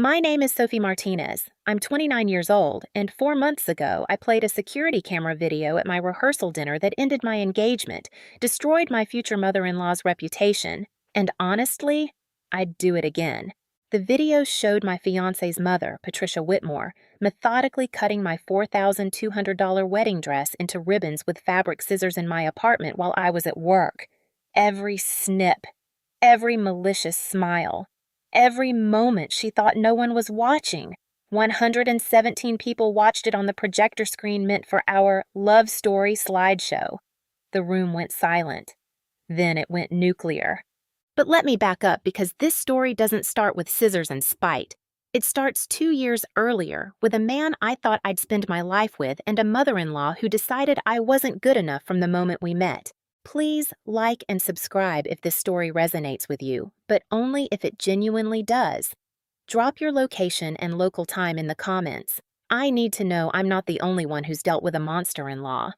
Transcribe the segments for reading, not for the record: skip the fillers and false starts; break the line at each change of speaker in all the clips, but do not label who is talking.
My name is Sophie Martinez. I'm 29 years old, and 4 months ago, I played a security camera video at my rehearsal dinner that ended my engagement, destroyed my future mother-in-law's reputation, and honestly, I'd do it again. The video showed my fiancé's mother, Patricia Whitmore, methodically cutting my $4,200 wedding dress into ribbons with fabric scissors in my apartment while I was at work. Every snip, every malicious smile. Every moment she thought no one was watching. 117 people watched it on the projector screen meant for our love story slideshow. The room went silent. Then it went nuclear. But let me back up because this story doesn't start with scissors and spite. It starts 2 years earlier with a man I thought I'd spend my life with and a mother-in-law who decided I wasn't good enough from the moment we met. Please like and subscribe if this story resonates with you, but only if it genuinely does. Drop your location and local time in the comments. I need to know I'm not the only one who's dealt with a monster-in-law.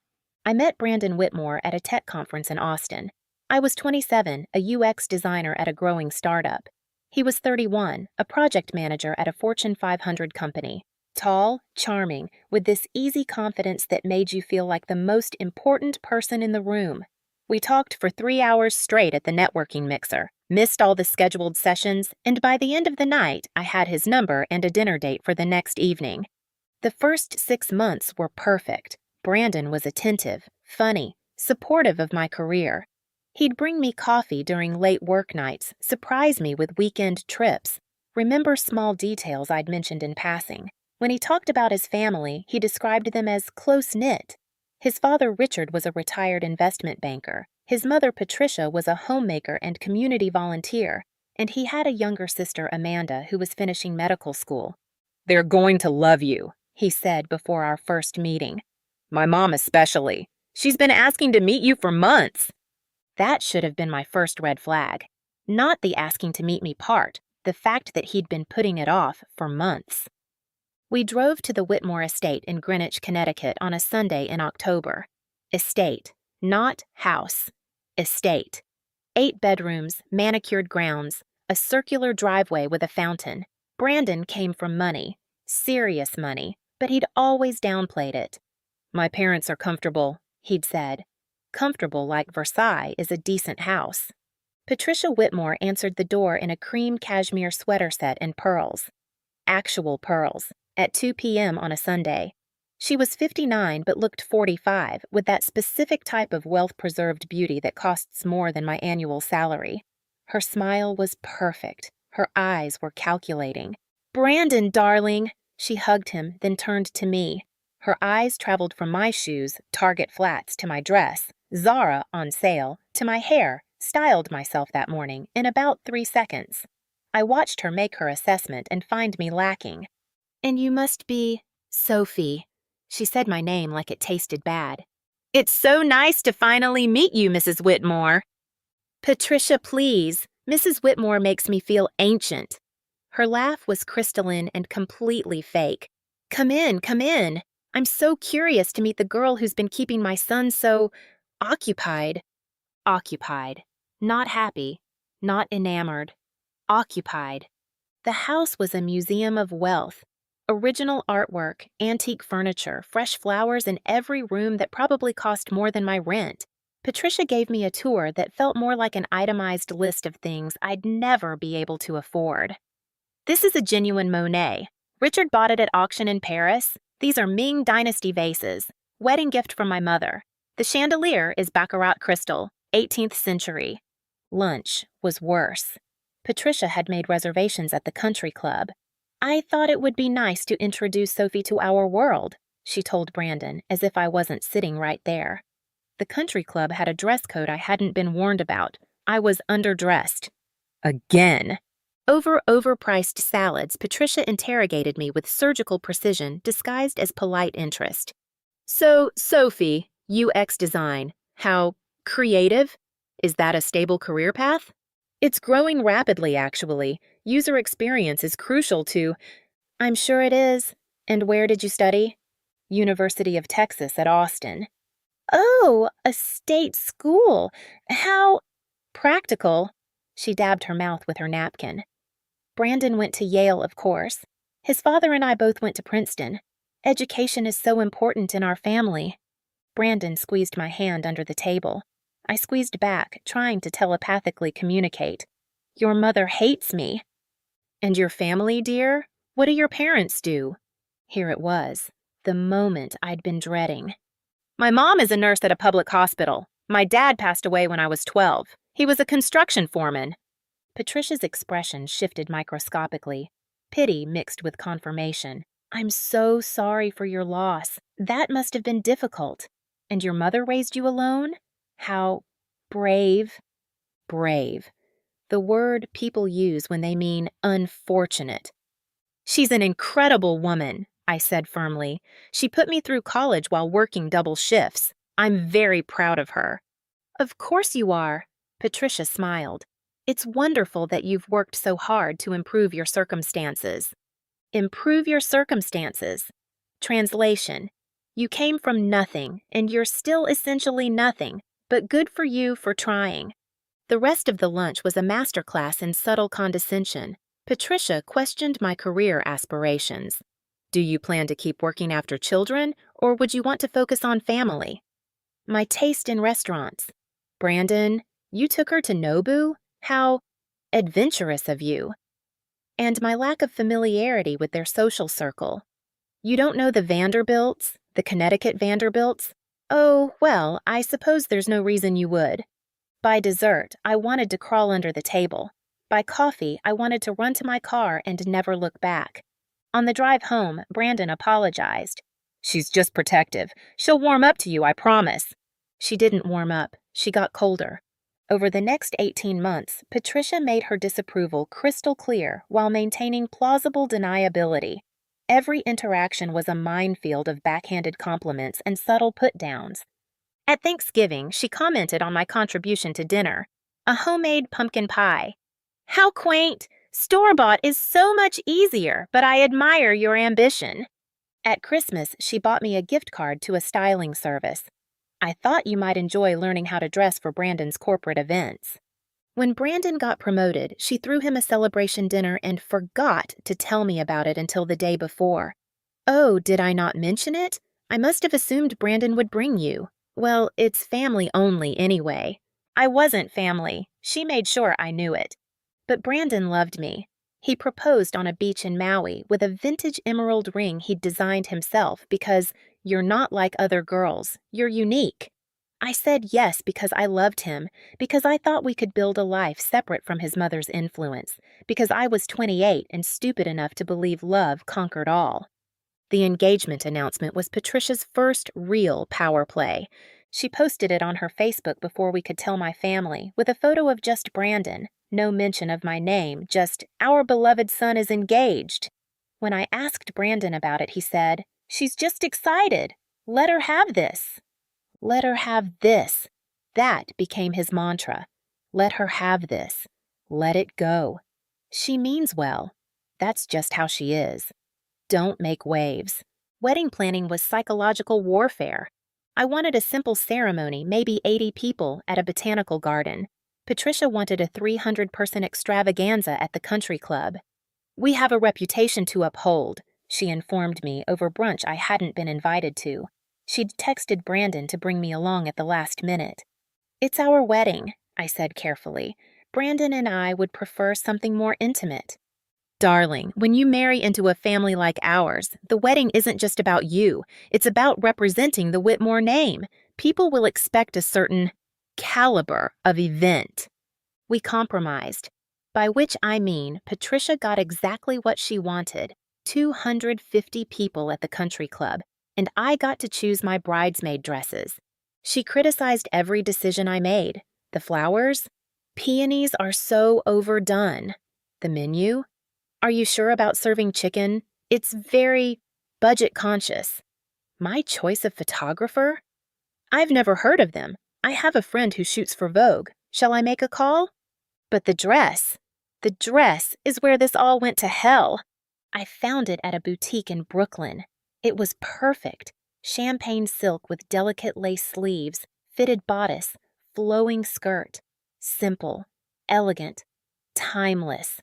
I met Brandon Whitmore at a tech conference in Austin. I was 27, a UX designer at a growing startup. He was 31, a project manager at a Fortune 500 company. Tall, charming, with this easy confidence that made you feel like the most important person in the room. We talked for 3 hours straight at the networking mixer, missed all the scheduled sessions, and by the end of the night, I had his number and a dinner date for the next evening. The first 6 months were perfect. Brandon was attentive, funny, supportive of my career. He'd bring me coffee during late work nights, surprise me with weekend trips, remember small details I'd mentioned in passing. When he talked about his family, he described them as close-knit. His father, Richard, was a retired investment banker. His mother, Patricia, was a homemaker and community volunteer, and he had a younger sister, Amanda, who was finishing medical school. "They're going to love you," he said before our first meeting. "My mom especially. She's been asking to meet you for months." That should have been my first red flag. Not the asking to meet me part, the fact that he'd been putting it off for months. We drove to the Whitmore estate in Greenwich, Connecticut on a Sunday in October. Estate, not house. Estate. 8 bedrooms, manicured grounds, a circular driveway with a fountain. Brandon came from money. Serious money, but he'd always downplayed it. "My parents are comfortable," he'd said. Comfortable like Versailles is a decent house. Patricia Whitmore answered the door in a cream cashmere sweater set and pearls. Actual pearls. At 2 p.m. on a Sunday. She was 59 but looked 45, with that specific type of wealth-preserved beauty that costs more than my annual salary. Her smile was perfect. Her eyes were calculating. "Brandon, darling!" She hugged him, then turned to me. Her eyes traveled from my shoes, Target flats, to my dress, Zara on sale, to my hair, styled myself that morning, in about 3 seconds. I watched her make her assessment and find me lacking. "And you must be Sophie." She said my name like it tasted bad. "It's so nice to finally meet you, Mrs. Whitmore." "Patricia, please. Mrs. Whitmore makes me feel ancient." Her laugh was crystalline and completely fake. Come in, come in. I'm so curious to meet the girl who's been keeping my son so occupied." Occupied. Not happy. Not enamored. Occupied. The house was a museum of wealth. Original artwork, antique furniture, fresh flowers in every room that probably cost more than my rent. Patricia gave me a tour that felt more like an itemized list of things I'd never be able to afford. "This is a genuine Monet. Richard bought it at auction in Paris. These are Ming Dynasty vases. Wedding gift from my mother. The chandelier is Baccarat crystal, 18th century." Lunch was worse. Patricia had made reservations at the country club. "I thought it would be nice to introduce Sophie to our world," she told Brandon, as if I wasn't sitting right there. The country club had a dress code I hadn't been warned about. I was underdressed. Again. Over overpriced salads, Patricia interrogated me with surgical precision disguised as polite interest. "So, Sophie, UX design. How creative? Is that a stable career path?" "It's growing rapidly, actually. User experience is crucial to—" "I'm sure it is. And where did you study?" "University of Texas at Austin." "Oh, a state school. How—" "Practical." She dabbed her mouth with her napkin. Brandon went to Yale, of course. His father and I both went to Princeton. Education is so important in our family. Brandon squeezed my hand under the table. I squeezed back, trying to telepathically communicate. Your mother hates me. And your family, dear? What do your parents do? Here it was, the moment I'd been dreading. My mom is a nurse at a public hospital. My dad passed away when I was 12. He was a construction foreman. Patricia's expression shifted microscopically. Pity mixed with confirmation. I'm so sorry for your loss. That must have been difficult. And your mother raised you alone? How brave. Brave. The word people use when they mean unfortunate. She's an incredible woman, I said firmly. She put me through college while working double shifts. I'm very proud of her. Of course you are, Patricia smiled. It's wonderful that you've worked so hard to improve your circumstances. Improve your circumstances. Translation. You came from nothing, and you're still essentially nothing, but good for you for trying. The rest of the lunch was a masterclass in subtle condescension. Patricia questioned my career aspirations. Do you plan to keep working after children, or would you want to focus on family? My taste in restaurants. Brandon, you took her to Nobu? How adventurous of you. And my lack of familiarity with their social circle. You don't know the Vanderbilts, the Connecticut Vanderbilts? Oh, well, I suppose there's no reason you would. By dessert, I wanted to crawl under the table. By coffee, I wanted to run to my car and never look back. On the drive home, Brandon apologized. She's just protective. She'll warm up to you, I promise. She didn't warm up. She got colder. Over the next 18 months, Patricia made her disapproval crystal clear while maintaining plausible deniability. Every interaction was a minefield of backhanded compliments and subtle put-downs. At Thanksgiving, she commented on my contribution to dinner, a homemade pumpkin pie. How quaint! Store-bought is so much easier, but I admire your ambition. At Christmas, she bought me a gift card to a styling service. I thought you might enjoy learning how to dress for Brandon's corporate events. When Brandon got promoted, she threw him a celebration dinner and forgot to tell me about it until the day before. Oh, did I not mention it? I must have assumed Brandon would bring you. Well, it's family only anyway. I wasn't family. She made sure I knew it. But Brandon loved me. He proposed on a beach in Maui with a vintage emerald ring he'd designed himself because you're not like other girls. You're unique. I said yes because I loved him, because I thought we could build a life separate from his mother's influence, because I was 28 and stupid enough to believe love conquered all. The engagement announcement was Patricia's first real power play. She posted it on her Facebook before we could tell my family, with a photo of just Brandon, no mention of my name, just, our beloved son is engaged. When I asked Brandon about it, he said, she's just excited. Let her have this. Let her have this. That became his mantra. Let her have this. Let it go. She means well. That's just how she is. Don't make waves. Wedding planning was psychological warfare. I wanted a simple ceremony, maybe 80 people, at a botanical garden. Patricia wanted a 300-person extravaganza at the country club. We have a reputation to uphold, she informed me over brunch I hadn't been invited to. She'd texted Brandon to bring me along at the last minute. It's our wedding, I said carefully. Brandon and I would prefer something more intimate. Darling, when you marry into a family like ours, the wedding isn't just about you. It's about representing the Whitmore name. People will expect a certain caliber of event. We compromised, by which I mean Patricia got exactly what she wanted, 250 people at the country club, and I got to choose my bridesmaid dresses. She criticized every decision I made. The flowers? Peonies are so overdone. The menu? Are you sure about serving chicken? It's very budget-conscious. My choice of photographer? I've never heard of them. I have a friend who shoots for Vogue. Shall I make a call? But the dress is where this all went to hell. I found it at a boutique in Brooklyn. It was perfect. Champagne silk with delicate lace sleeves, fitted bodice, flowing skirt. Simple, elegant, timeless.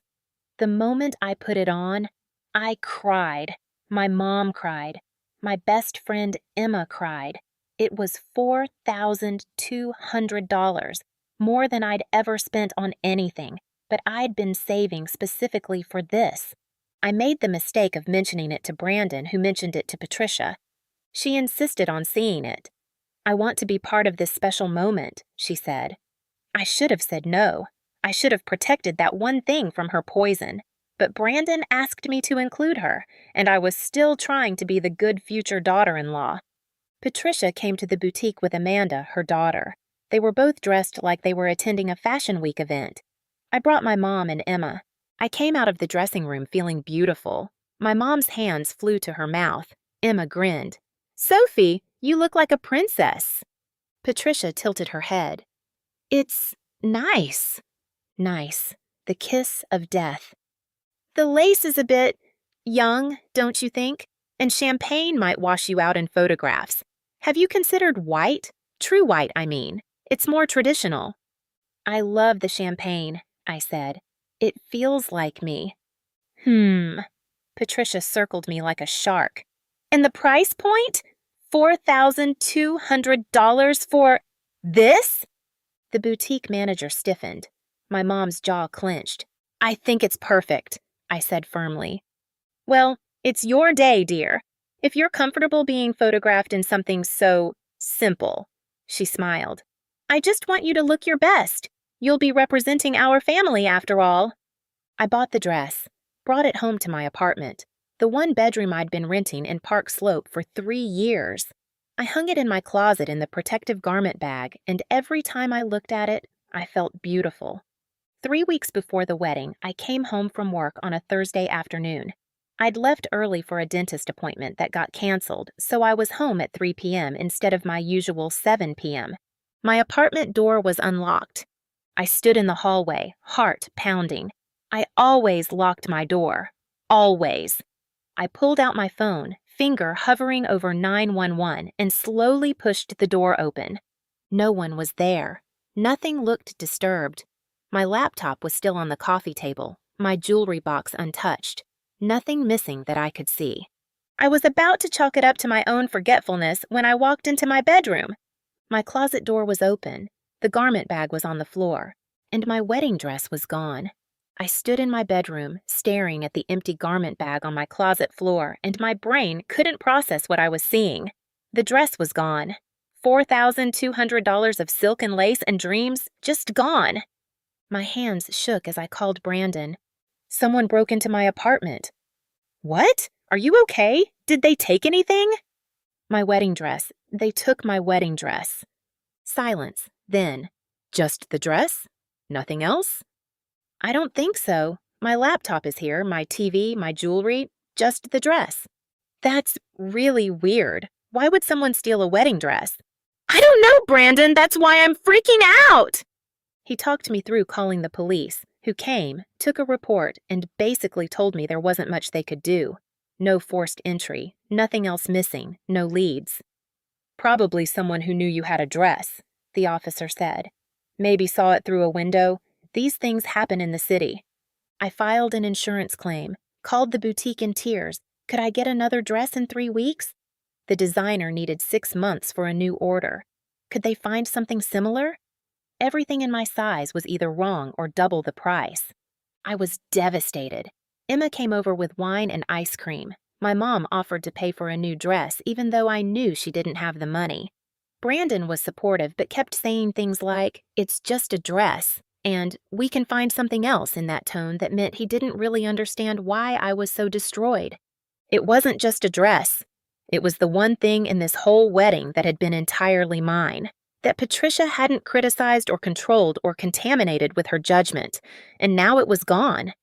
The moment I put it on, I cried. My mom cried. My best friend Emma cried. It was $4,200, more than I'd ever spent on anything, but I'd been saving specifically for this. I made the mistake of mentioning it to Brandon, who mentioned it to Patricia. She insisted on seeing it. "I want to be part of this special moment," she said. I should have said no. I should have protected that one thing from her poison. But Brandon asked me to include her, and I was still trying to be the good future daughter-in-law. Patricia came to the boutique with Amanda, her daughter. They were both dressed like they were attending a Fashion Week event. I brought my mom and Emma. I came out of the dressing room feeling beautiful. My mom's hands flew to her mouth. Emma grinned. "Sophie, you look like a princess." Patricia tilted her head. "It's nice." Nice. The kiss of death. "The lace is a bit young, don't you think? And champagne might wash you out in photographs. Have you considered white? True white, I mean. It's more traditional." "I love the champagne," I said. "It feels like me." Patricia circled me like a shark. "And the price point? $4,200 for this?" The boutique manager stiffened. My mom's jaw clenched. "I think it's perfect," I said firmly. "Well, it's your day, dear. If you're comfortable being photographed in something so simple," she smiled. "I just want you to look your best. You'll be representing our family after all." I bought the dress, brought it home to my apartment, the one bedroom I'd been renting in Park Slope for 3 years. I hung it in my closet in the protective garment bag, and every time I looked at it, I felt beautiful. 3 weeks before the wedding, I came home from work on a Thursday afternoon. I'd left early for a dentist appointment that got canceled, so I was home at 3 p.m. instead of my usual 7 p.m. My apartment door was unlocked. I stood in the hallway, heart pounding. I always locked my door. Always. I pulled out my phone, finger hovering over 911, and slowly pushed the door open. No one was there. Nothing looked disturbed. My laptop was still on the coffee table, my jewelry box untouched. Nothing missing that I could see. I was about to chalk it up to my own forgetfulness when I walked into my bedroom. My closet door was open, the garment bag was on the floor, and my wedding dress was gone. I stood in my bedroom, staring at the empty garment bag on my closet floor, and my brain couldn't process what I was seeing. The dress was gone. $4,200 of silk and lace and dreams just gone. My hands shook as I called Brandon. "Someone broke into my apartment." "What? Are you okay? Did they take anything?" "My wedding dress. They took my wedding dress." Silence. Then, "Just the dress? Nothing else?" "I don't think so. My laptop is here, my TV, my jewelry, just the dress." "That's really weird. Why would someone steal a wedding dress?" "I don't know, Brandon. That's why I'm freaking out." He talked me through calling the police, who came, took a report, and basically told me there wasn't much they could do. No forced entry, nothing else missing, no leads. "Probably someone who knew you had a dress," the officer said. "Maybe saw it through a window. These things happen in the city." I filed an insurance claim, called the boutique in tears. Could I get another dress in 3 weeks? The designer needed 6 months for a new order. Could they find something similar? Everything in my size was either wrong or double the price. I was devastated. Emma came over with wine and ice cream. My mom offered to pay for a new dress, even though I knew she didn't have the money. Brandon was supportive, but kept saying things like, "It's just a dress," and "we can find something else" in that tone that meant he didn't really understand why I was so destroyed. It wasn't just a dress. It was the one thing in this whole wedding that had been entirely mine, that Patricia hadn't criticized or controlled or contaminated with her judgment, and now it was gone.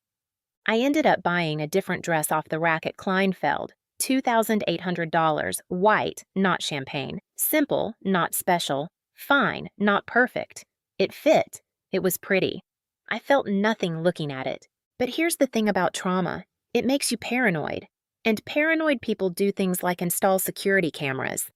I ended up buying a different dress off the rack at Kleinfeld, $2,800, white, not champagne, simple, not special, fine, not perfect. It fit. It was pretty. I felt nothing looking at it. But here's the thing about trauma. It makes you paranoid. And paranoid people do things like install security cameras.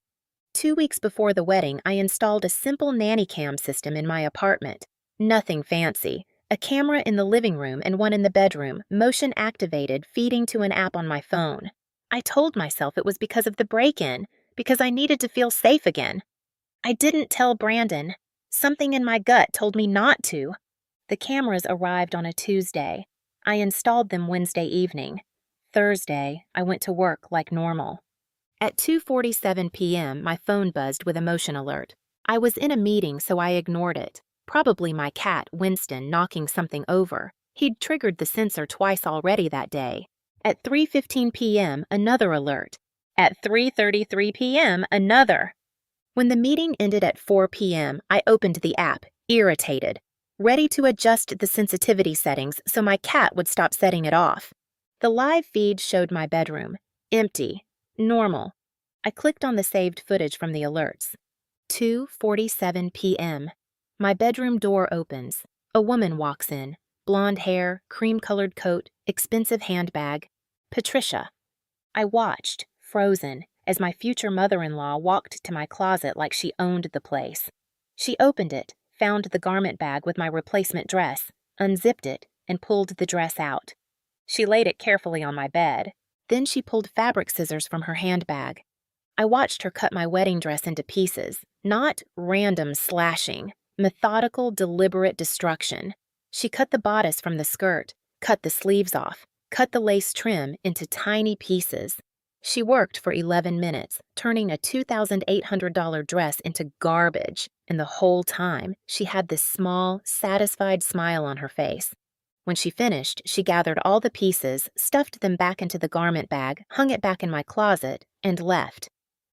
2 weeks before the wedding, I installed a simple nanny cam system in my apartment. Nothing fancy. A camera in the living room and one in the bedroom, motion activated, feeding to an app on my phone. I told myself it was because of the break-in, because I needed to feel safe again. I didn't tell Brandon. Something in my gut told me not to. The cameras arrived on a Tuesday. I installed them Wednesday evening. Thursday, I went to work like normal. At 2:47 p.m., my phone buzzed with a motion alert. I was in a meeting, so I ignored it. Probably my cat, Winston, knocking something over. He'd triggered the sensor twice already that day. At 3:15 p.m., another alert. At 3:33 p.m., another. When the meeting ended at 4 p.m., I opened the app, irritated, ready to adjust the sensitivity settings so my cat would stop setting it off. The live feed showed my bedroom, empty, normal. I clicked on the saved footage from the alerts. 2:47 p.m. My bedroom door opens. A woman walks in. Blonde hair, cream-colored coat, expensive handbag. Patricia. I watched, frozen, as my future mother-in-law walked to my closet like she owned the place. She opened it, found the garment bag with my replacement dress, unzipped it, and pulled the dress out. She laid it carefully on my bed. Then she pulled fabric scissors from her handbag. I watched her cut my wedding dress into pieces, not random slashing, methodical, deliberate destruction. She cut the bodice from the skirt, cut the sleeves off, cut the lace trim into tiny pieces. She worked for 11 minutes, turning a $2,800 dress into garbage, and the whole time, she had this small, satisfied smile on her face. When she finished, she gathered all the pieces, stuffed them back into the garment bag, hung it back in my closet, and left.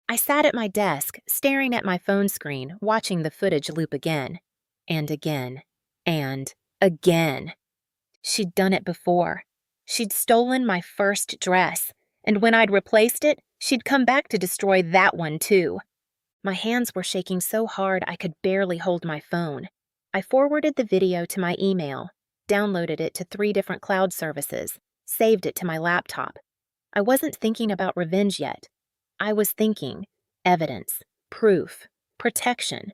I sat at my desk, staring at my phone screen, watching the footage loop again, and again, and again. She'd done it before. She'd stolen my first dress, and when I'd replaced it, she'd come back to destroy that one too. My hands were shaking so hard I could barely hold my phone. I forwarded the video to my email, downloaded it to 3 different cloud services, saved it to my laptop. I wasn't thinking about revenge yet. I was thinking evidence, proof, protection.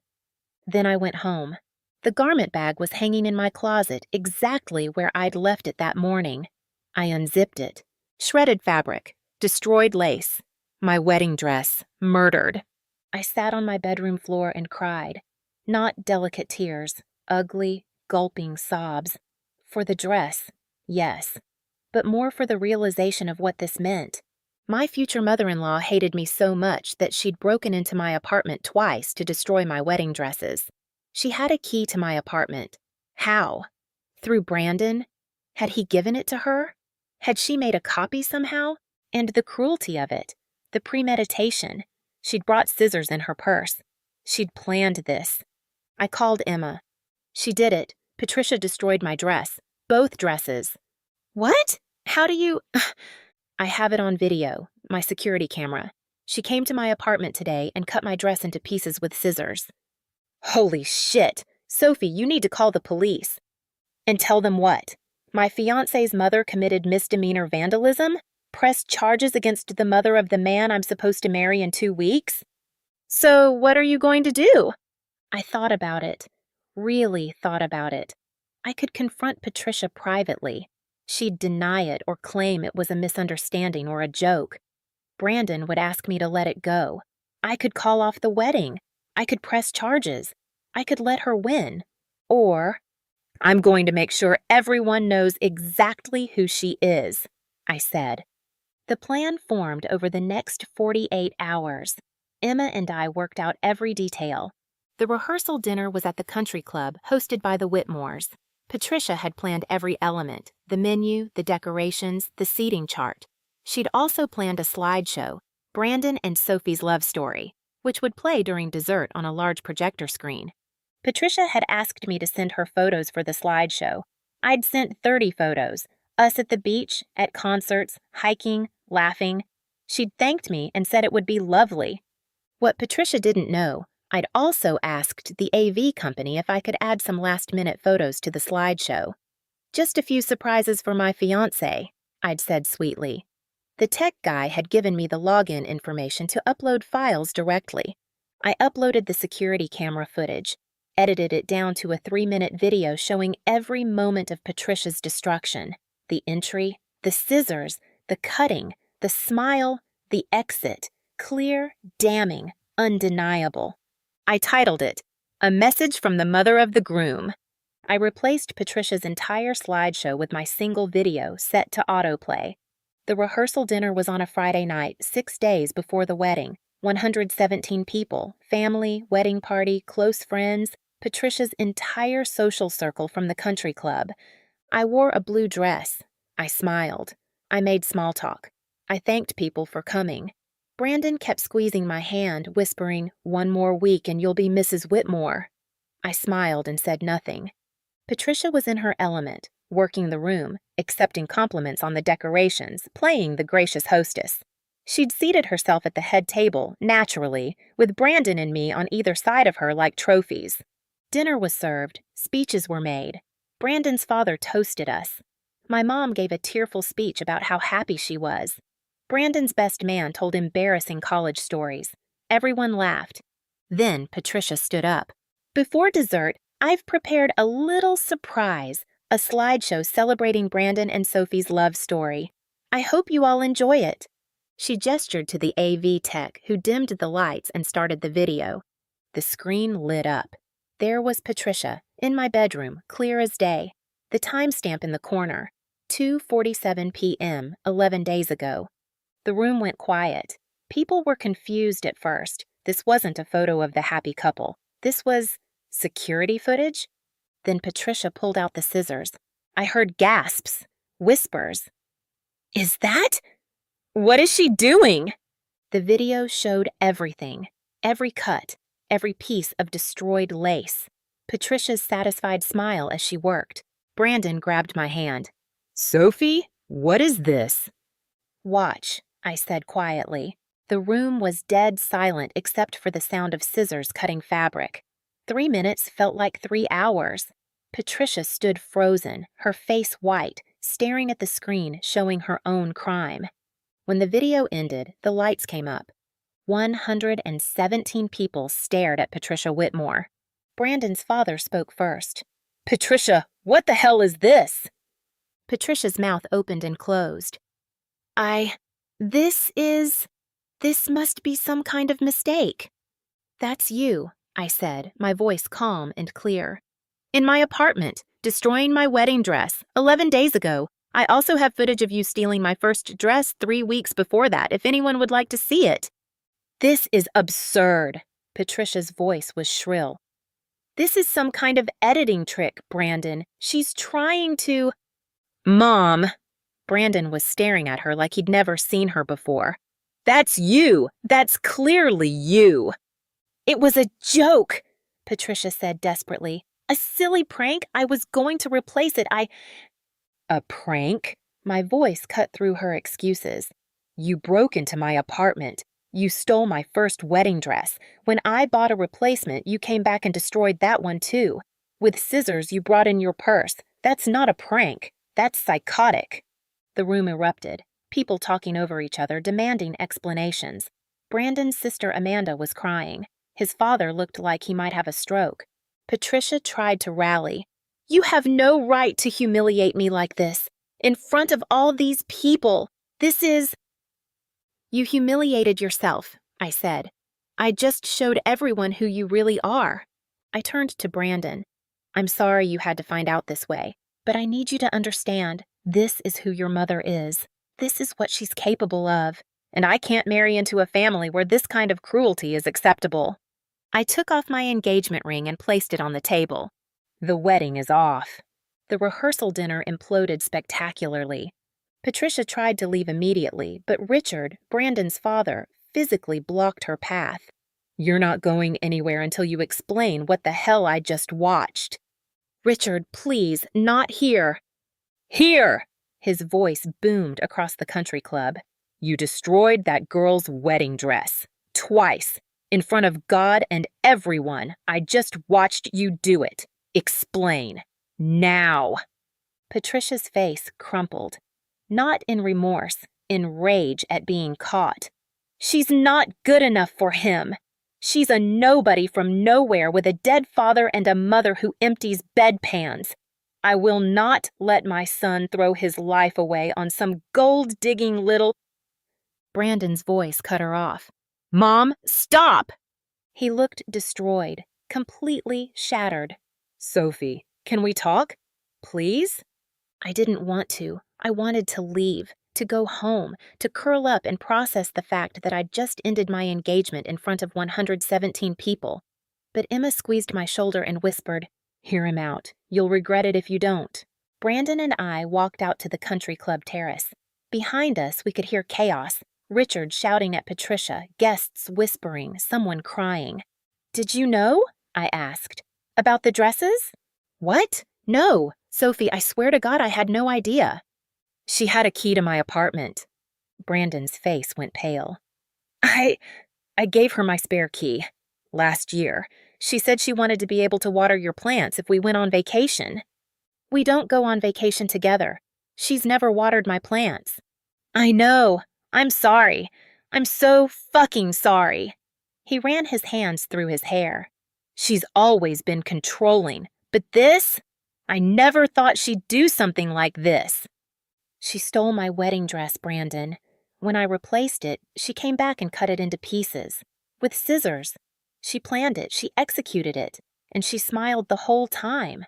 Then I went home. The garment bag was hanging in my closet exactly where I'd left it that morning. I unzipped it. Shredded fabric, destroyed lace, my wedding dress, murdered. I sat on my bedroom floor and cried. Not delicate tears, ugly, gulping sobs. For the dress, yes, but more for the realization of what this meant. My future mother-in-law hated me so much that she'd broken into my apartment twice to destroy my wedding dresses. She had a key to my apartment. How? Through Brandon? Had he given it to her? Had she made a copy somehow? And the cruelty of it, the premeditation. She'd brought scissors in her purse. She'd planned this. I called Emma. She did it. Patricia destroyed my dress. Both dresses. What? How do you... I have it on video, my security camera. She came to my apartment today and cut my dress into pieces with scissors. Holy shit! Sophie, you need to call the police. And tell them what? My fiancé's mother committed misdemeanor vandalism? Pressed charges against the mother of the man I'm supposed to marry in 2 weeks? So what are you going to do? I thought about it. Really thought about it. I could confront Patricia privately. She'd deny it or claim it was a misunderstanding or a joke. Brandon would ask me to let it go. I could call off the wedding. I could press charges. I could let her win. Or, I'm going to make sure everyone knows exactly who she is, I said. The plan formed over the next 48 hours. Emma and I worked out every detail. The rehearsal dinner was at the country club, hosted by the Whitmores. Patricia had planned every element, the menu, the decorations, the seating chart. She'd also planned a slideshow, Brandon and Sophie's love story, which would play during dessert on a large projector screen. Patricia had asked me to send her photos for the slideshow. I'd sent 30 photos, us at the beach, at concerts, hiking, laughing. She'd thanked me and said it would be lovely. What Patricia didn't know, I'd also asked the AV company if I could add some last-minute photos to the slideshow. Just a few surprises for my fiancé, I'd said sweetly. The tech guy had given me the login information to upload files directly. I uploaded the security camera footage. edited it down to a 3-minute video showing every moment of Patricia's destruction. The entry, the scissors, the cutting, the smile, the exit. Clear, damning, undeniable. I titled it, "A Message from the Mother of the Groom." I replaced Patricia's entire slideshow with my single video set to autoplay. The rehearsal dinner was on a Friday night, 6 days before the wedding. 117 people, family, wedding party, close friends, Patricia's entire social circle from the country club. I wore a blue dress. I smiled. I made small talk. I thanked people for coming. Brandon kept squeezing my hand, whispering, "One more week and you'll be Mrs. Whitmore." I smiled and said nothing. Patricia was in her element, working the room, accepting compliments on the decorations, playing the gracious hostess. She'd seated herself at the head table, naturally, with Brandon and me on either side of her like trophies. Dinner was served, speeches were made. Brandon's father toasted us. My mom gave a tearful speech about how happy she was. Brandon's best man told embarrassing college stories. Everyone laughed. Then Patricia stood up. "Before dessert, I've prepared a little surprise, a slideshow celebrating Brandon and Sophie's love story. I hope you all enjoy it." She gestured to the AV tech, who dimmed the lights and started the video. The screen lit up. There was Patricia, in my bedroom, clear as day. The timestamp in the corner, 2:47 p.m., 11 days ago. The room went quiet. People were confused at first. This wasn't a photo of the happy couple. This was security footage? Then Patricia pulled out the scissors. I heard gasps, whispers. "Is that? What is she doing?" The video showed everything, every cut, every piece of destroyed lace. Patricia's satisfied smile as she worked. Brandon grabbed my hand. "Sophie, what is this?" "Watch," I said quietly. The room was dead silent except for the sound of scissors cutting fabric. 3 minutes felt like 3 hours. Patricia stood frozen, her face white, staring at the screen showing her own crime. When the video ended, the lights came up. 117 people stared at Patricia Whitmore. Brandon's father spoke first. "Patricia, what the hell is this?" Patricia's mouth opened and closed. This must be some kind of mistake." "That's you," I said, my voice calm and clear. "In my apartment, destroying my wedding dress, 11 days ago. I also have footage of you stealing my first dress 3 weeks before that, if anyone would like to see it." "This is absurd." Patricia's voice was shrill. "This is some kind of editing trick, Brandon. She's trying to—" "Mom!" Brandon was staring at her like he'd never seen her before. "That's you! That's clearly you!" "It was a joke," Patricia said desperately. "A silly prank. I was going to replace it. A prank?" My voice cut through her excuses. "You broke into my apartment. You stole my first wedding dress. When I bought a replacement, you came back and destroyed that one too. With scissors, you brought in your purse. That's not a prank. That's psychotic." The room erupted, people talking over each other, demanding explanations. Brandon's sister Amanda was crying. His father looked like he might have a stroke. Patricia tried to rally. "You have no right to humiliate me like this. In front of all these people. This is—" "You humiliated yourself," I said. "I just showed everyone who you really are." I turned to Brandon. "I'm sorry you had to find out this way, but I need you to understand, this is who your mother is. This is what she's capable of, and I can't marry into a family where this kind of cruelty is acceptable." I took off my engagement ring and placed it on the table. The wedding is off. The rehearsal dinner imploded spectacularly. Patricia tried to leave immediately, but Richard, Brandon's father, physically blocked her path. "You're not going anywhere until you explain what the hell I just watched." "Richard, please, not here." "Here!" His voice boomed across the country club. "You destroyed that girl's wedding dress. Twice. In front of God and everyone. I just watched you do it. Explain. Now." Patricia's face crumpled. Not in remorse, in rage at being caught. "She's not good enough for him." She's a nobody from nowhere with a dead father and a mother who empties bedpans. I will not let my son throw his life away on some gold-digging little— Brandon's voice cut her off. Mom, stop! He looked destroyed, completely shattered. Sophie, can we talk? Please? I didn't want to. I wanted to leave, to go home, to curl up and process the fact that I'd just ended my engagement in front of 117 people. But Emma squeezed my shoulder and whispered, Hear him out. You'll regret it if you don't. Brandon and I walked out to the country club terrace. Behind us, we could hear chaos. Richard shouting at Patricia, guests whispering, someone crying. Did you know? I asked. About the dresses? What? No. Sophie, I swear to God I had no idea. She had a key to my apartment. Brandon's face went pale. I gave her my spare key. Last year. She said she wanted to be able to water your plants if we went on vacation. We don't go on vacation together. She's never watered my plants. I know. I'm sorry. I'm so fucking sorry. He ran his hands through his hair. She's always been controlling, but this? I never thought she'd do something like this. She stole my wedding dress, Brandon. When I replaced it, she came back and cut it into pieces. With scissors. She planned it, she executed it, and she smiled the whole time.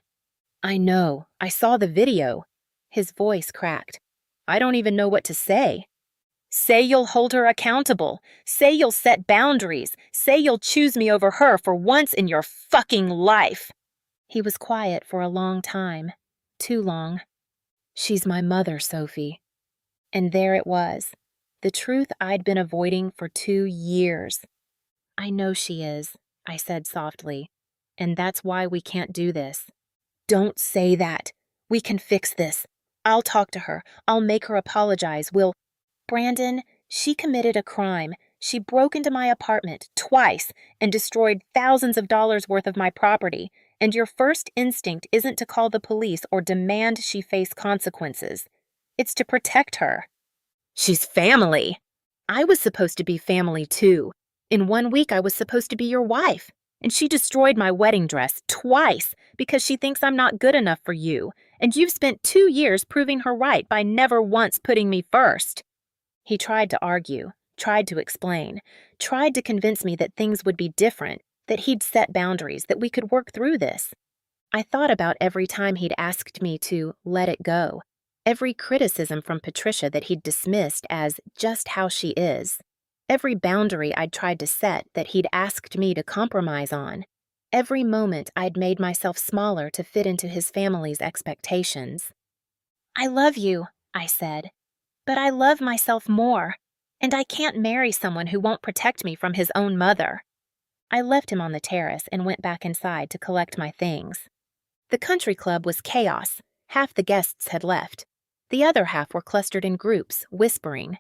I know. I saw the video. His voice cracked. I don't even know what to say. Say you'll hold her accountable. Say you'll set boundaries. Say you'll choose me over her for once in your fucking life. He was quiet for a long time. Too long. She's my mother, Sophie. And there it was. The truth I'd been avoiding for 2 years. I know she is, I said softly. And that's why we can't do this. Don't say that. We can fix this. I'll talk to her. I'll make her apologize. Brandon, she committed a crime. She broke into my apartment twice and destroyed thousands of dollars worth of my property, and your first instinct isn't to call the police or demand she face consequences. It's to protect her. She's family. I was supposed to be family too. In 1 week I was supposed to be your wife, and she destroyed my wedding dress twice because she thinks I'm not good enough for you, and you've spent 2 years proving her right by never once putting me first. He tried to argue, tried to explain, tried to convince me that things would be different, that he'd set boundaries, that we could work through this. I thought about every time he'd asked me to let it go, every criticism from Patricia that he'd dismissed as just how she is, every boundary I'd tried to set that he'd asked me to compromise on, every moment I'd made myself smaller to fit into his family's expectations. I love you, I said. But I love myself more, and I can't marry someone who won't protect me from his own mother. I left him on the terrace and went back inside to collect my things. The country club was chaos. Half the guests had left. The other half were clustered in groups, whispering.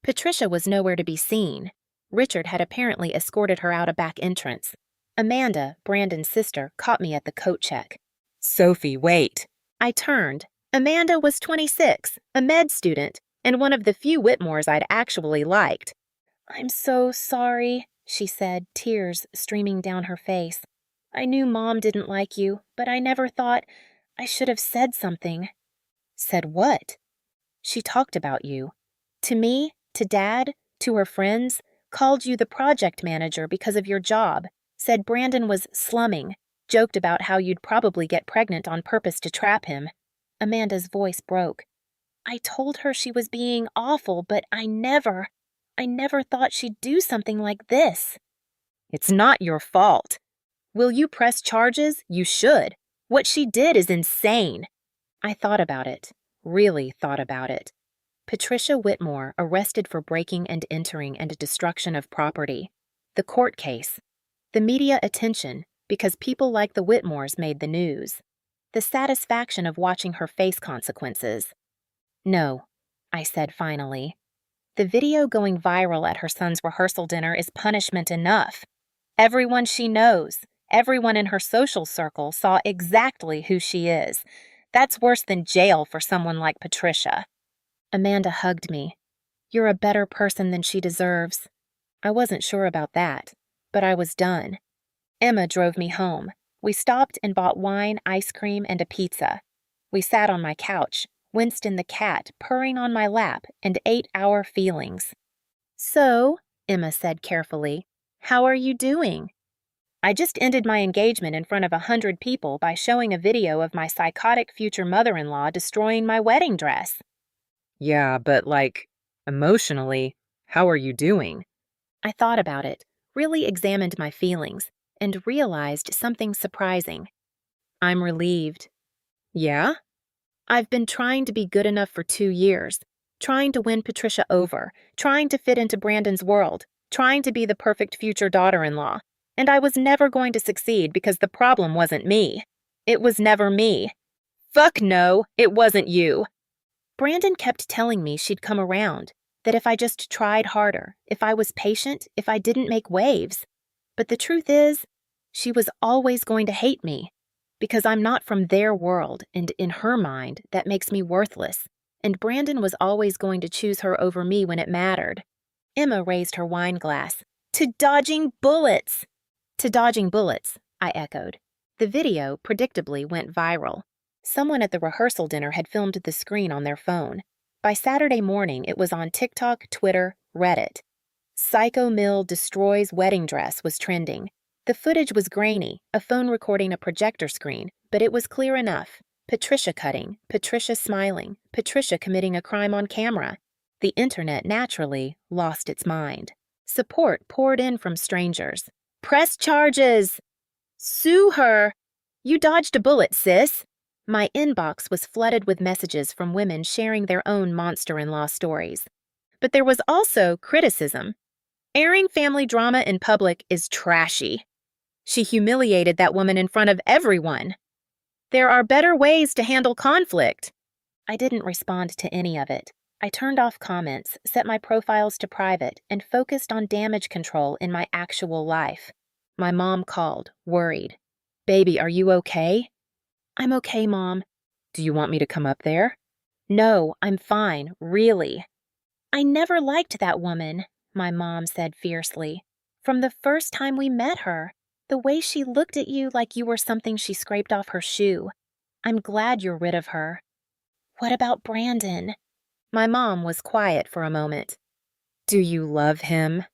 Patricia was nowhere to be seen. Richard had apparently escorted her out a back entrance. Amanda, Brandon's sister, caught me at the coat check. Sophie, wait. I turned. Amanda was 26, a med student, and one of the few Whitmores I'd actually liked. I'm so sorry, she said, tears streaming down her face. I knew Mom didn't like you, but I never thought I should have said something. Said what? She talked about you. To me, to Dad, to her friends, called you the project manager because of your job, said Brandon was slumming, joked about how you'd probably get pregnant on purpose to trap him. Amanda's voice broke. I told her she was being awful, but I never thought she'd do something like this. It's not your fault. Will you press charges? You should. What she did is insane. I thought about it, really thought about it. Patricia Whitmore arrested for breaking and entering and destruction of property. The court case. The media attention, because people like the Whitmores made the news. The satisfaction of watching her face consequences. No, I said finally. The video going viral at her son's rehearsal dinner is punishment enough. Everyone she knows, everyone in her social circle saw exactly who she is. That's worse than jail for someone like Patricia. Amanda hugged me. You're a better person than she deserves. I wasn't sure about that, but I was done. Emma drove me home. We stopped and bought wine, ice cream, and a pizza. We sat on my couch, Winston the cat purring on my lap, and ate our feelings. "So," Emma said carefully, "how are you doing?" "I just ended my engagement in front of 100 people by showing a video of my psychotic future mother-in-law destroying my wedding dress."
Yeah, but emotionally, how are you doing?
I thought about it, really examined my feelings, and realized something surprising. I'm relieved.
Yeah?
I've been trying to be good enough for 2 years, trying to win Patricia over, trying to fit into Brandon's world, trying to be the perfect future daughter-in-law, and I was never going to succeed because the problem wasn't me. It was never me. Fuck no, it wasn't you. Brandon kept telling me she'd come around, that if I just tried harder, if I was patient, if I didn't make waves. But the truth is, she was always going to hate me, because I'm not from their world, and in her mind, that makes me worthless, and Brandon was always going to choose her over me when it mattered. Emma raised her wine glass. "To dodging bullets!" "To dodging bullets," I echoed. The video, predictably, went viral. Someone at the rehearsal dinner had filmed the screen on their phone. By Saturday morning, it was on TikTok, Twitter, Reddit. "Psycho Mill destroys wedding dress" was trending. The footage was grainy, a phone recording a projector screen, but it was clear enough. Patricia cutting, Patricia smiling, Patricia committing a crime on camera. The internet, naturally, lost its mind. Support poured in from strangers. "Press charges! Sue her! You dodged a bullet, sis!" My inbox was flooded with messages from women sharing their own monster-in-law stories. But there was also criticism. Airing family drama in public is trashy. She humiliated that woman in front of everyone. There are better ways to handle conflict. I didn't respond to any of it. I turned off comments, set my profiles to private, and focused on damage control in my actual life. My mom called, worried. "Baby, are you okay?" "I'm okay, Mom."
Do you want me to come up there?
"No, I'm fine, really." "I never liked that woman," my mom said fiercely. "From the first time we met her, the way she looked at you like you were something she scraped off her shoe. I'm glad you're rid of her." "What about Brandon?" My mom was quiet for a moment.
Do you love him?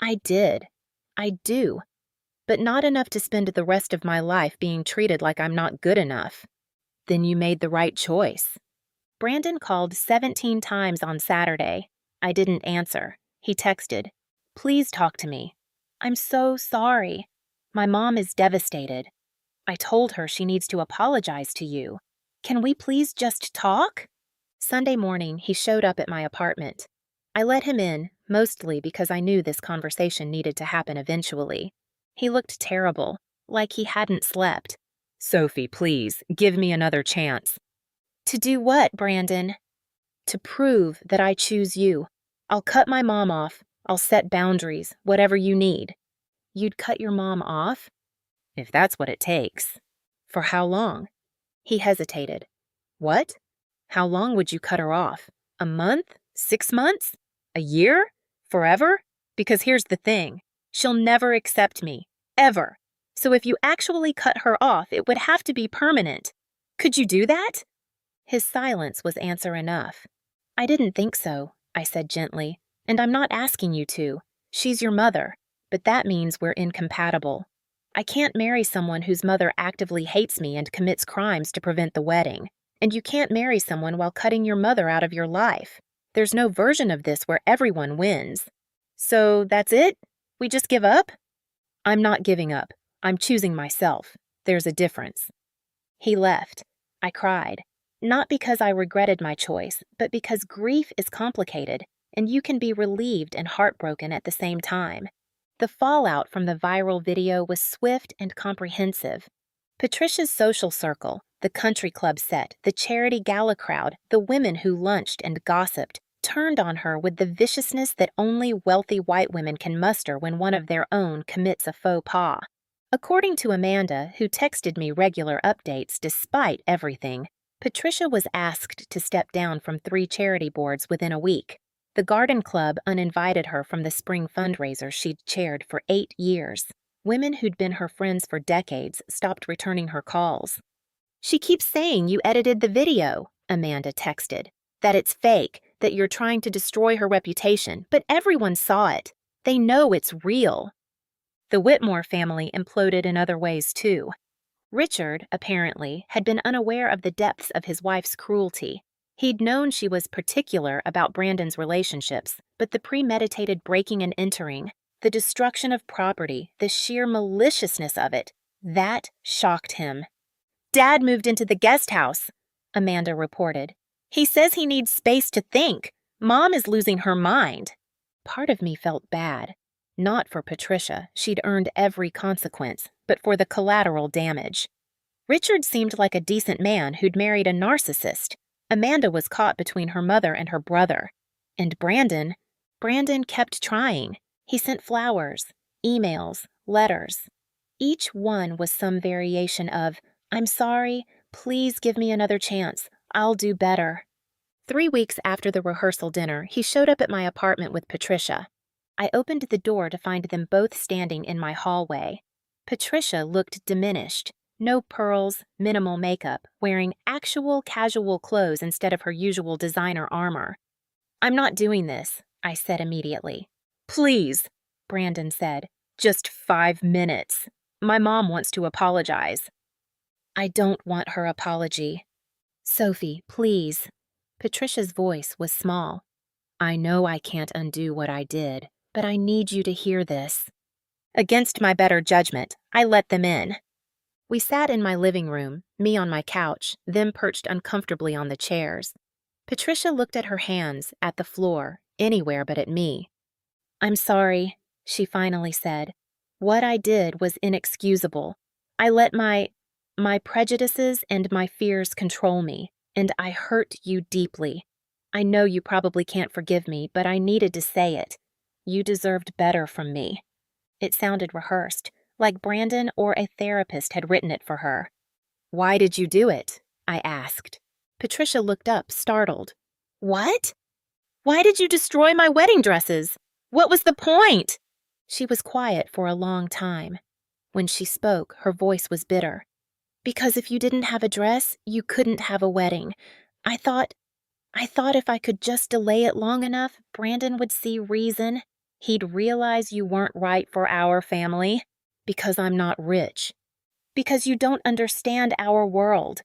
"I did. I do. But not enough to spend the rest of my life being treated like I'm not good enough."
Then you made the right choice.
Brandon called 17 times on Saturday. I didn't answer. He texted, "Please talk to me. I'm so sorry. My mom is devastated. I told her she needs to apologize to you. Can we please just talk?" Sunday morning, he showed up at my apartment. I let him in, mostly because I knew this conversation needed to happen eventually. He looked terrible, like he hadn't slept.
Sophie, please, give me another chance.
"To do what, Brandon?" "To prove that I choose you. I'll cut my mom off. I'll set boundaries, whatever you need."
You'd cut your mom off? If that's what it takes. For how long?
He hesitated.
What? How long would you cut her off? A month? 6 months? A year? Forever? Because here's the thing.
She'll never accept me. Ever. So if you actually cut her off, it would have to be permanent. Could you do that? His silence was answer enough. "I didn't think so," I said gently. "And I'm not asking you to. She's your mother, but that means we're incompatible. I can't marry someone whose mother actively hates me and commits crimes to prevent the wedding. And you can't marry someone while cutting your mother out of your life. There's no version of this where everyone wins. So that's it? We just give up?"
"I'm not giving up. I'm choosing myself. There's a difference."
He left. I cried. Not because I regretted my choice, but because grief is complicated, and you can be relieved and heartbroken at the same time. The fallout from the viral video was swift and comprehensive. Patricia's social circle, the country club set, the charity gala crowd, the women who lunched and gossiped, turned on her with the viciousness that only wealthy white women can muster when one of their own commits a faux pas. According to Amanda, who texted me regular updates despite everything, Patricia was asked to step down from 3 charity boards within a week. The garden club uninvited her from the spring fundraiser she'd chaired for 8 years. Women who'd been her friends for decades stopped returning her calls. "She keeps saying you edited the video," Amanda texted. "That it's fake, that you're trying to destroy her reputation, but everyone saw it. They know it's real." The Whitmore family imploded in other ways, too. Richard, apparently, had been unaware of the depths of his wife's cruelty. He'd known she was particular about Brandon's relationships, but the premeditated breaking and entering, the destruction of property, the sheer maliciousness of it, that shocked him. "Dad moved into the guest house," Amanda reported. "He says he needs space to think. Mom is losing her mind." Part of me felt bad. Not for Patricia, she'd earned every consequence, but for the collateral damage. Richard seemed like a decent man who'd married a narcissist. Amanda was caught between her mother and her brother. And Brandon kept trying. He sent flowers, emails, letters. Each one was some variation of, "I'm sorry, please give me another chance, I'll do better." 3 weeks after the rehearsal dinner, he showed up at my apartment with Patricia. I opened the door to find them both standing in my hallway. Patricia looked diminished. No pearls, minimal makeup, wearing actual casual clothes instead of her usual designer armor. "I'm not doing this," I said immediately. "Please," Brandon said. "Just 5 minutes. My mom wants to apologize." "I don't want her apology." "Sophie, please." Patricia's voice was small. "I know I can't undo what I did, but I need you to hear this." Against my better judgment, I let them in. We sat in my living room, me on my couch, them perched uncomfortably on the chairs. Patricia looked at her hands, at the floor, anywhere but at me. "I'm sorry," she finally said. "What I did was inexcusable. I let my prejudices and my fears control me, and I hurt you deeply. I know you probably can't forgive me, but I needed to say it. You deserved better from me." It sounded rehearsed, like Brandon or a therapist had written it for her. "Why did you do it?" I asked. Patricia looked up, startled. "What? Why did you destroy my wedding dresses? What was the point?" She was quiet for a long time. When she spoke, her voice was bitter. "Because if you didn't have a dress, you couldn't have a wedding. I thought if I could just delay it long enough, Brandon would see reason. He'd realize you weren't right for our family. Because I'm not rich. Because you don't understand our world."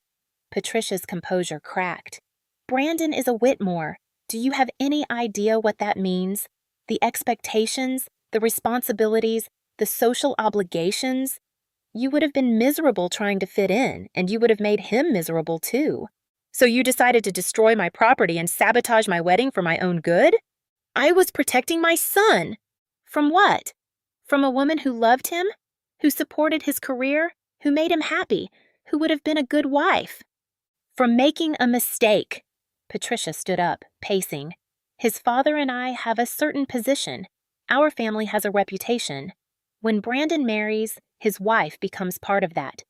Patricia's composure cracked. "Brandon is a Whitmore. Do you have any idea what that means? The expectations, the responsibilities, the social obligations? You would have been miserable trying to fit in, and you would have made him miserable too. So you decided to destroy my property and sabotage my wedding for my own good? I was protecting my son. From what? From a woman who loved him? Who supported his career? Who made him happy? Who would have been a good wife? From making a mistake." Patricia stood up, pacing. "His father and I have a certain position. Our family has a reputation. When Brandon marries, his wife becomes part of that.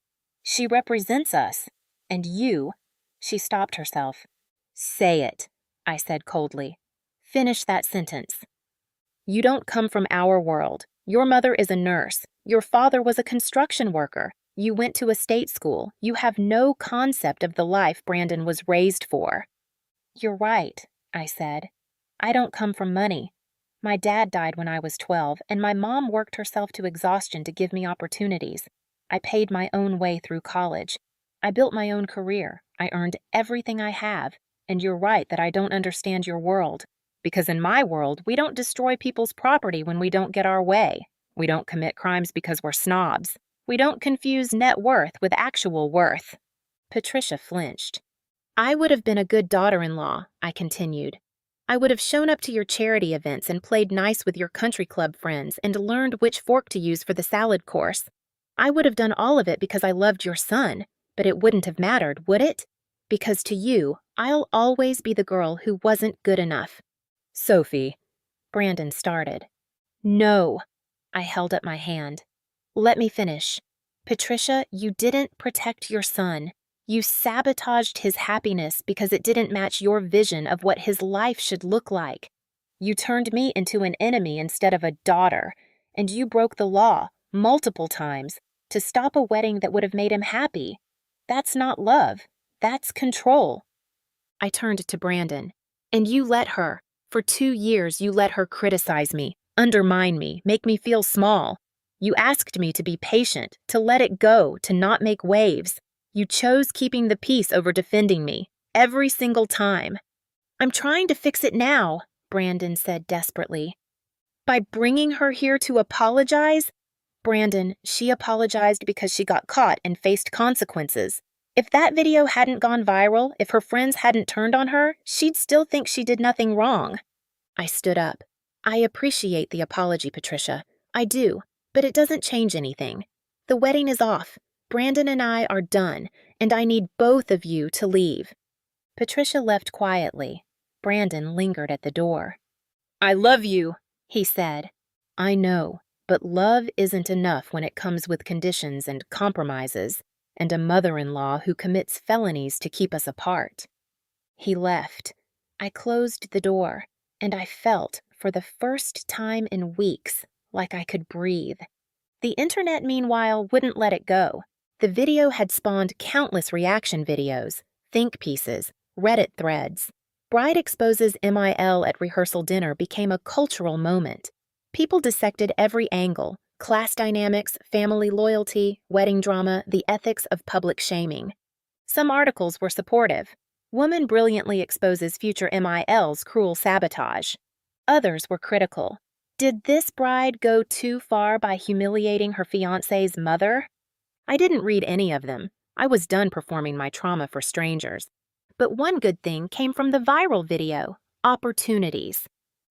She represents us. And you—" She stopped herself. "Say it," I said coldly. "Finish that sentence." "You don't come from our world. Your mother is a nurse. Your father was a construction worker. You went to a state school. You have no concept of the life Brandon was raised for." "You're right," I said. "I don't come from money. My dad died when I was 12, and my mom worked herself to exhaustion to give me opportunities. I paid my own way through college. I built my own career. I earned everything I have. And you're right that I don't understand your world. Because in my world, we don't destroy people's property when we don't get our way. We don't commit crimes because we're snobs. We don't confuse net worth with actual worth." Patricia flinched. "I would have been a good daughter-in-law," I continued. "I would have shown up to your charity events and played nice with your country club friends and learned which fork to use for the salad course. I would have done all of it because I loved your son, but it wouldn't have mattered, would it? Because to you, I'll always be the girl who wasn't good enough." "Sophie," Brandon started. "No." I held up my hand. "Let me finish. Patricia, you didn't protect your son. You sabotaged his happiness because it didn't match your vision of what his life should look like. You turned me into an enemy instead of a daughter, and you broke the law multiple times to stop a wedding that would have made him happy. That's not love. That's control. I turned to Brandon. And you let her. For 2 years, you let her criticize me, undermine me, make me feel small. You asked me to be patient, to let it go, to not make waves. You chose keeping the peace over defending me, every single time. I'm trying to fix it now, Brandon said desperately. By bringing her here to apologize? Brandon, she apologized because she got caught and faced consequences. If that video hadn't gone viral, if her friends hadn't turned on her, she'd still think she did nothing wrong. I stood up. I appreciate the apology, Patricia. I do, but it doesn't change anything. The wedding is off. Brandon and I are done, and I need both of you to leave. Patricia left quietly. Brandon lingered at the door. I love you, he said. I know, but love isn't enough when it comes with conditions and compromises, and a mother-in-law who commits felonies to keep us apart. He left. I closed the door, and I felt, for the first time in weeks, like I could breathe. The internet, meanwhile, wouldn't let it go. The video had spawned countless reaction videos, think pieces, Reddit threads. Bride exposes MIL at rehearsal dinner became a cultural moment. People dissected every angle: class dynamics, family loyalty, wedding drama, the ethics of public shaming. Some articles were supportive. Woman brilliantly exposes future MIL's cruel sabotage. Others were critical. Did this bride go too far by humiliating her fiancé's mother? I didn't read any of them. I was done performing my trauma for strangers. But one good thing came from the viral video: opportunities.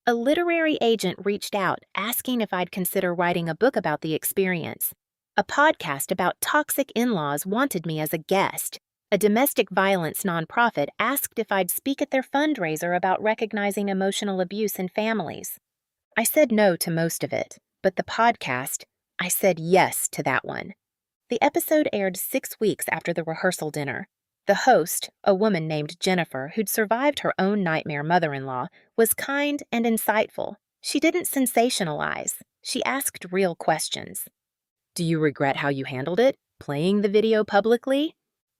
A literary agent reached out asking if I'd consider writing a book about the experience. A podcast about toxic in-laws wanted me as a guest. A domestic violence nonprofit asked if I'd speak at their fundraiser about recognizing emotional abuse in families. I said no to most of it, but the podcast, I said yes to that one. The episode aired 6 weeks after the rehearsal dinner. The host, a woman named Jennifer who'd survived her own nightmare mother-in-law, was kind and insightful. She didn't sensationalize. She asked real questions. Do you regret how you handled it, playing the video publicly?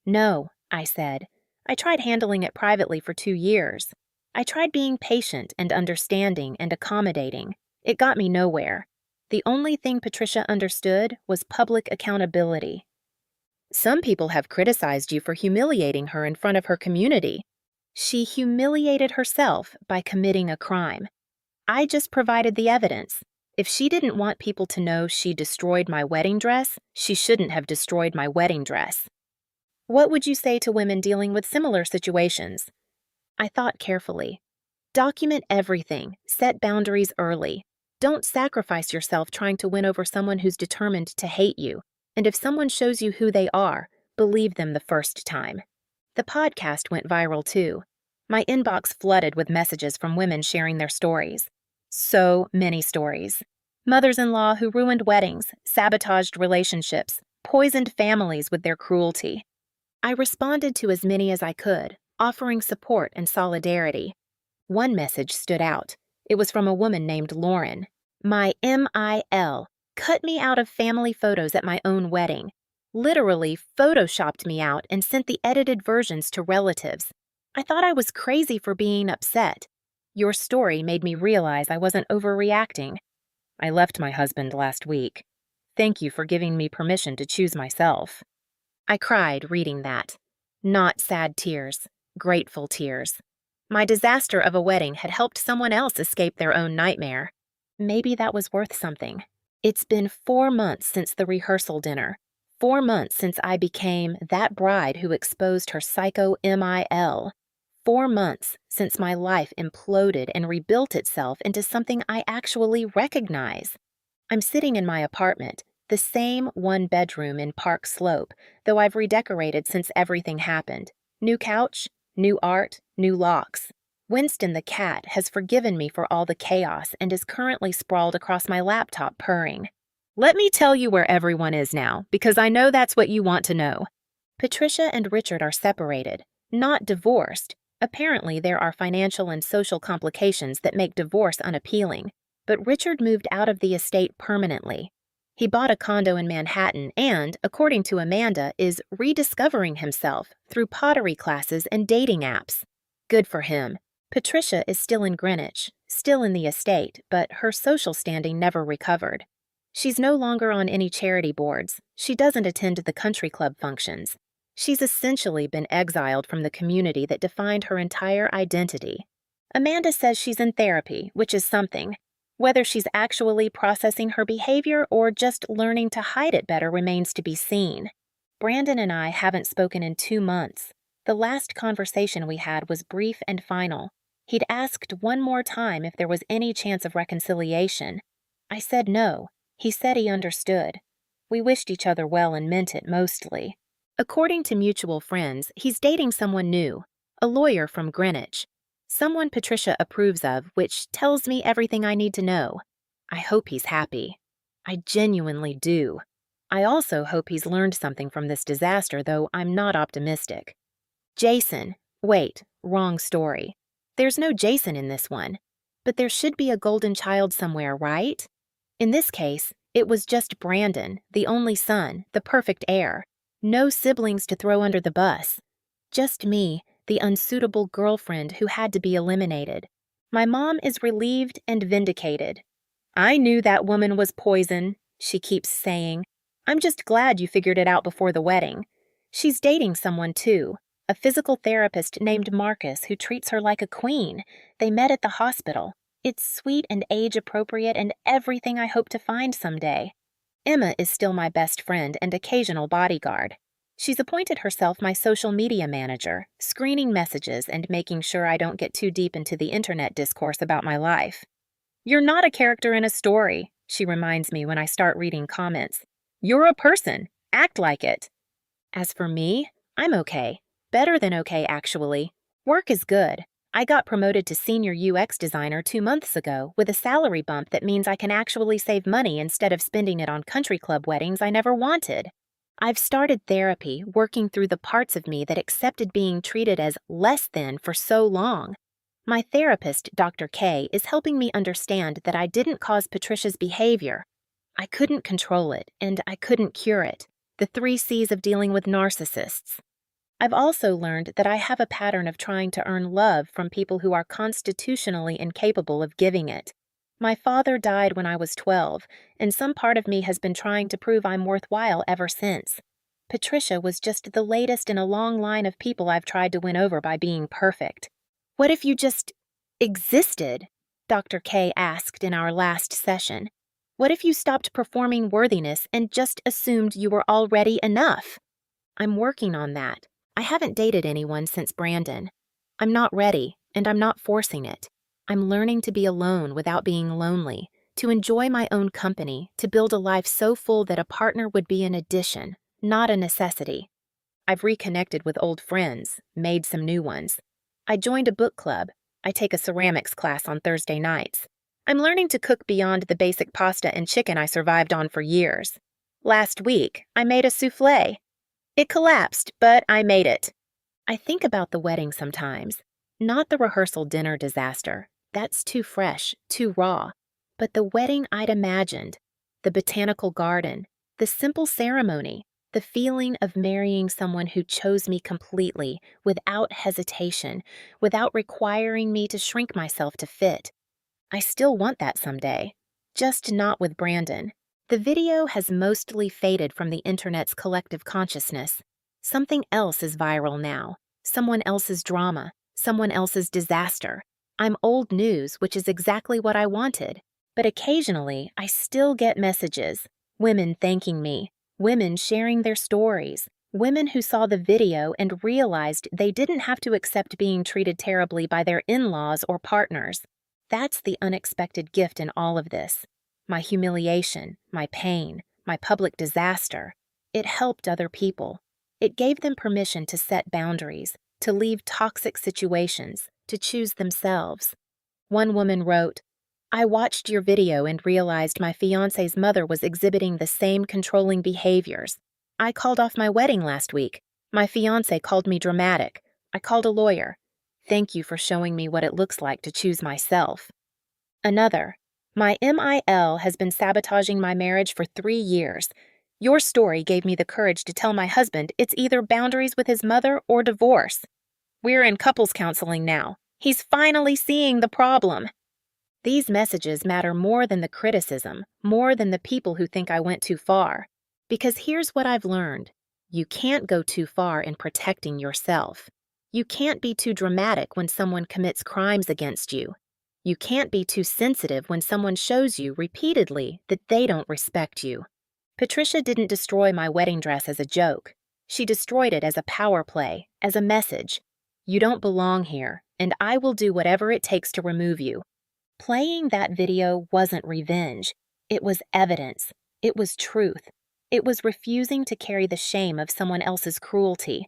No, I said. I tried handling it privately for 2 years. I tried being patient and understanding and accommodating. It got me nowhere. The only thing Patricia understood was public accountability. Some people have criticized you for humiliating her in front of her community. She humiliated herself by committing a crime. I just provided the evidence. If she didn't want people to know she destroyed my wedding dress, she shouldn't have destroyed my wedding dress. What would you say to women dealing with similar situations? I thought carefully. Document everything. Set boundaries early. Don't sacrifice yourself trying to win over someone who's determined to hate you. And if someone shows you who they are, believe them the first time. The podcast went viral too. My inbox flooded with messages from women sharing their stories. So many stories. Mothers-in-law who ruined weddings, sabotaged relationships, poisoned families with their cruelty. I responded to as many as I could, offering support and solidarity. One message stood out. It was from a woman named Lauren. My MIL cut me out of family photos at my own wedding. Literally photoshopped me out and sent the edited versions to relatives. I thought I was crazy for being upset. Your story made me realize I wasn't overreacting. I left my husband last week. Thank you for giving me permission to choose myself. I cried reading that. Not sad tears, grateful tears. My disaster of a wedding had helped someone else escape their own nightmare. Maybe that was worth something. It's been 4 months since the rehearsal dinner. 4 months since I became that bride who exposed her psycho MIL. 4 months since my life imploded and rebuilt itself into something I actually recognize. I'm sitting in my apartment, the same 1-bedroom in Park Slope, though I've redecorated since everything happened. New couch, new art, new locks. Winston the cat has forgiven me for all the chaos and is currently sprawled across my laptop purring. Let me tell you where everyone is now, because I know that's what you want to know. Patricia and Richard are separated, not divorced. Apparently, there are financial and social complications that make divorce unappealing, but Richard moved out of the estate permanently. He bought a condo in Manhattan and, according to Amanda, is rediscovering himself through pottery classes and dating apps. Good for him. Patricia is still in Greenwich, still in the estate, but her social standing never recovered. She's no longer on any charity boards. She doesn't attend the country club functions. She's essentially been exiled from the community that defined her entire identity. Amanda says she's in therapy, which is something. Whether she's actually processing her behavior or just learning to hide it better remains to be seen. Brandon and I haven't spoken in 2 months. The last conversation we had was brief and final. He'd asked one more time if there was any chance of reconciliation. I said no. He said he understood. We wished each other well and meant it mostly. According to mutual friends, he's dating someone new, a lawyer from Greenwich. Someone Patricia approves of, which tells me everything I need to know. I hope he's happy. I genuinely do. I also hope he's learned something from this disaster, though I'm not optimistic. Jason. Wait, wrong story. There's no Jason in this one. But there should be a golden child somewhere, right? In this case, it was just Brandon, the only son, the perfect heir. No siblings to throw under the bus. Just me, the unsuitable girlfriend who had to be eliminated. My mom is relieved and vindicated. I knew that woman was poison, she keeps saying. I'm just glad you figured it out before the wedding. She's dating someone too, a physical therapist named Marcus who treats her like a queen. They met at the hospital. It's sweet and age-appropriate and everything I hope to find someday. Emma is still my best friend and occasional bodyguard. She's appointed herself my social media manager, screening messages and making sure I don't get too deep into the internet discourse about my life. You're not a character in a story, she reminds me when I start reading comments. You're a person. Act like it. As for me, I'm okay. Better than okay, actually. Work is good. I got promoted to senior UX designer 2 months ago with a salary bump that means I can actually save money instead of spending it on country club weddings I never wanted. I've started therapy, working through the parts of me that accepted being treated as less than for so long. My therapist, Dr. K, is helping me understand that I didn't cause Patricia's behavior. I couldn't control it, and I couldn't cure it. The 3 C's of dealing with narcissists. I've also learned that I have a pattern of trying to earn love from people who are constitutionally incapable of giving it. My father died when I was 12, and some part of me has been trying to prove I'm worthwhile ever since. Patricia was just the latest in a long line of people I've tried to win over by being perfect. What if you just existed? Dr. K asked in our last session. What if you stopped performing worthiness and just assumed you were already enough? I'm working on that. I haven't dated anyone since Brandon. I'm not ready, and I'm not forcing it. I'm learning to be alone without being lonely, to enjoy my own company, to build a life so full that a partner would be an addition, not a necessity. I've reconnected with old friends, made some new ones. I joined a book club. I take a ceramics class on Thursday nights. I'm learning to cook beyond the basic pasta and chicken I survived on for years. Last week, I made a soufflé. It collapsed, but I made it. I think about the wedding sometimes. Not the rehearsal dinner disaster. That's too fresh, too raw. But the wedding I'd imagined, the botanical garden, the simple ceremony, the feeling of marrying someone who chose me completely, without hesitation, without requiring me to shrink myself to fit. I still want that someday, just not with Brandon. The video has mostly faded from the internet's collective consciousness. Something else is viral now, someone else's drama, someone else's disaster. I'm old news, which is exactly what I wanted. But occasionally, I still get messages. Women thanking me. Women sharing their stories. Women who saw the video and realized they didn't have to accept being treated terribly by their in-laws or partners. That's the unexpected gift in all of this. My humiliation, my pain, my public disaster. It helped other people. It gave them permission to set boundaries, to leave toxic situations, to choose themselves. One woman wrote, I watched your video and realized my fiancé's mother was exhibiting the same controlling behaviors. I called off my wedding last week. My fiancé called me dramatic. I called a lawyer. Thank you for showing me what it looks like to choose myself. Another, my MIL has been sabotaging my marriage for 3 years. Your story gave me the courage to tell my husband it's either boundaries with his mother or divorce. We're in couples counseling now. He's finally seeing the problem. These messages matter more than the criticism, more than the people who think I went too far. Because here's what I've learned. You can't go too far in protecting yourself. You can't be too dramatic when someone commits crimes against you. You can't be too sensitive when someone shows you repeatedly that they don't respect you. Patricia didn't destroy my wedding dress as a joke. She destroyed it as a power play, as a message. You don't belong here, and I will do whatever it takes to remove you. Playing that video wasn't revenge. It was evidence. It was truth. It was refusing to carry the shame of someone else's cruelty.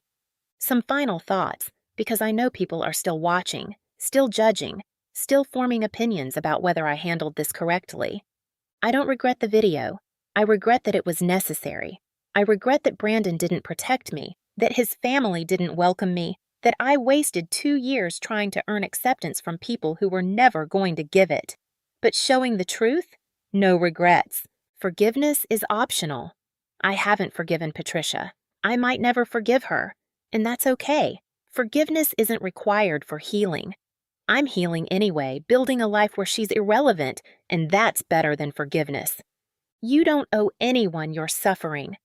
Some final thoughts, because I know people are still watching, still judging, still forming opinions about whether I handled this correctly. I don't regret the video. I regret that it was necessary. I regret that Brandon didn't protect me, that his family didn't welcome me, that I wasted 2 years trying to earn acceptance from people who were never going to give it. But showing the truth? No regrets. Forgiveness is optional. I haven't forgiven Patricia. I might never forgive her. And that's okay. Forgiveness isn't required for healing. I'm healing anyway, building a life where she's irrelevant, and that's better than forgiveness. You don't owe anyone your suffering.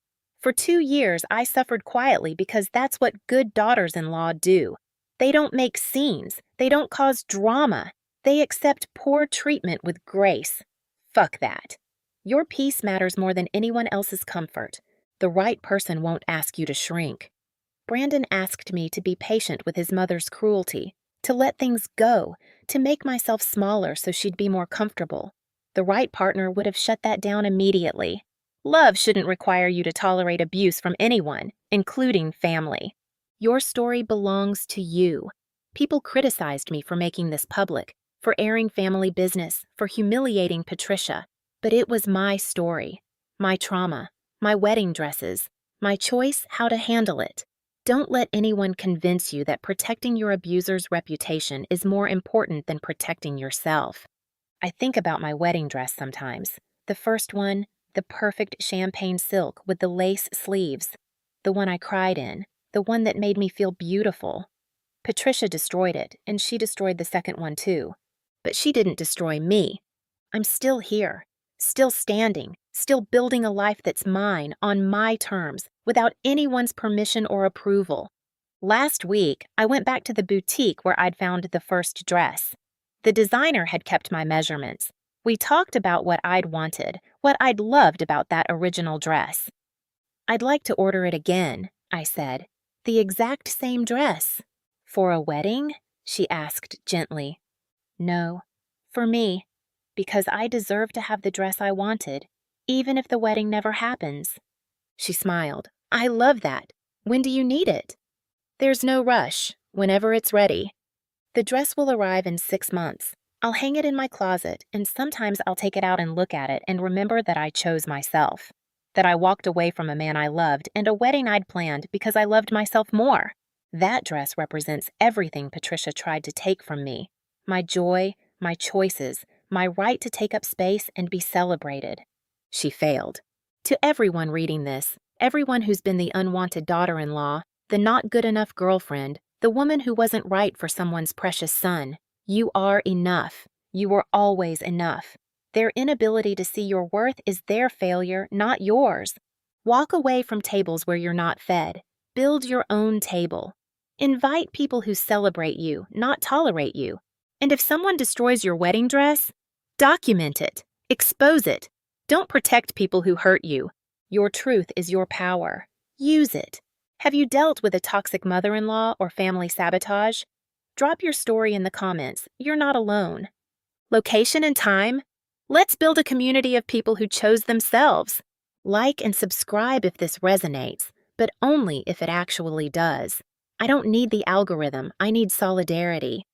For 2 years, I suffered quietly because that's what good daughters-in-law do. They don't make scenes. They don't cause drama. They accept poor treatment with grace. Fuck that. Your peace matters more than anyone else's comfort. The right person won't ask you to shrink. Brandon asked me to be patient with his mother's cruelty, to let things go, to make myself smaller so she'd be more comfortable. The right partner would have shut that down immediately. Love shouldn't require you to tolerate abuse from anyone, including family. Your story belongs to you. People criticized me for making this public, for airing family business, for humiliating Patricia. But it was my story, my trauma, my wedding dresses, my choice how to handle it. Don't let anyone convince you that protecting your abuser's reputation is more important than protecting yourself. I think about my wedding dress sometimes. The first one, the perfect champagne silk with the lace sleeves. The one I cried in, the one that made me feel beautiful. Patricia destroyed it, and she destroyed the second one too. But she didn't destroy me. I'm still here, still standing, still building a life that's mine, on my terms, without anyone's permission or approval. Last week, I went back to the boutique where I'd found the first dress. The designer had kept my measurements. We talked about what I'd wanted, what I'd loved about that original dress. I'd like to order it again, I said. The exact same dress. For a wedding? She asked gently. No, for me, because I deserve to have the dress I wanted, even if the wedding never happens. She smiled. I love that. When do you need it? There's no rush, whenever it's ready. The dress will arrive in 6 months. I'll hang it in my closet, and sometimes I'll take it out and look at it and remember that I chose myself, that I walked away from a man I loved and a wedding I'd planned because I loved myself more. That dress represents everything Patricia tried to take from me. My joy, my choices, my right to take up space and be celebrated. She failed. To everyone reading this, everyone who's been the unwanted daughter-in-law, the not good enough girlfriend, the woman who wasn't right for someone's precious son, you are enough. You were always enough. Their inability to see your worth is their failure, not yours. Walk away from tables where you're not fed. Build your own table. Invite people who celebrate you, not tolerate you. And if someone destroys your wedding dress, document it. Expose it. Don't protect people who hurt you. Your truth is your power. Use it. Have you dealt with a toxic mother-in-law or family sabotage? Drop your story in the comments. You're not alone. Location and time? Let's build a community of people who chose themselves. Like and subscribe if this resonates, but only if it actually does. I don't need the algorithm. I need solidarity.